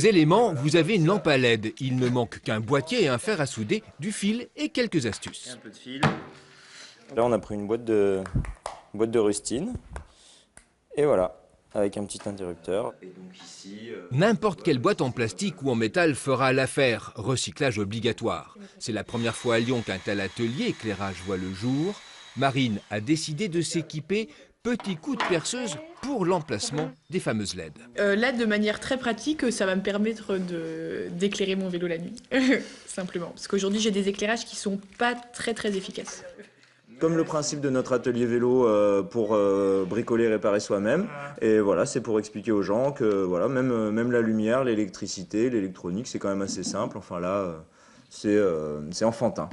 ces éléments, vous avez une lampe à LED. Il ne manque qu'un boîtier et un fer à souder, du fil et quelques astuces. Un peu de fil. Là, on a pris une boîte de rustine. Et voilà, avec un petit interrupteur. Et donc ici, N'importe quelle boîte en plastique ou en métal fera l'affaire. Recyclage obligatoire. C'est la première fois à Lyon qu'un tel atelier éclairage voit le jour. Marine a décidé de s'équiper petit coup de perceuse pour l'emplacement des fameuses LED. Là, de manière très pratique, ça va me permettre d'éclairer mon vélo la nuit, simplement. Parce qu'aujourd'hui, j'ai des éclairages qui sont pas très efficaces. comme le principe de notre atelier vélo pour bricoler et réparer soi-même. Et voilà, c'est pour expliquer aux gens que voilà, même la lumière, l'électricité, l'électronique, c'est quand même assez simple. Enfin là, c'est enfantin.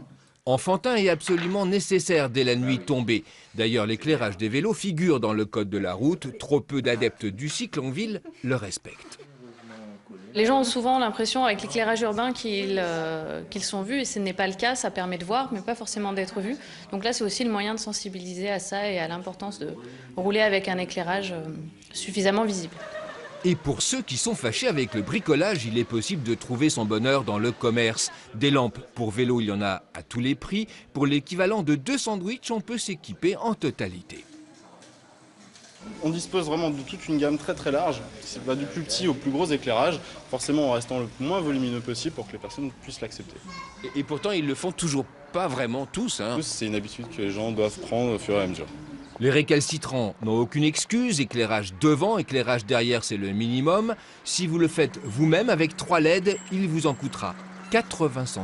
Enfantin est absolument nécessaire dès la nuit tombée. D'ailleurs, l'éclairage des vélos figure dans le code de la route. Trop peu d'adeptes du cycle en ville le respectent. Les gens ont souvent l'impression avec l'éclairage urbain qu'ils sont vus et ce n'est pas le cas, ça permet de voir mais pas forcément d'être vu. Donc là c'est aussi le moyen de sensibiliser à ça et à l'importance de rouler avec un éclairage suffisamment visible. Et pour ceux qui sont fâchés avec le bricolage, il est possible de trouver son bonheur dans le commerce. Des lampes pour vélo, il y en a à tous les prix. Pour l'équivalent de 2 sandwichs, on peut s'équiper en totalité. On dispose vraiment de toute une gamme très large, c'est pas du plus petit au plus gros éclairage, forcément en restant le moins volumineux possible pour que les personnes puissent l'accepter. Et pourtant, ils le font toujours pas vraiment tous, hein. C'est une habitude que les gens doivent prendre au fur et à mesure. Les récalcitrants n'ont aucune excuse. Éclairage devant, éclairage derrière, c'est le minimum. Si vous le faites vous-même avec 3 LED, il vous en coûtera 80 centimes.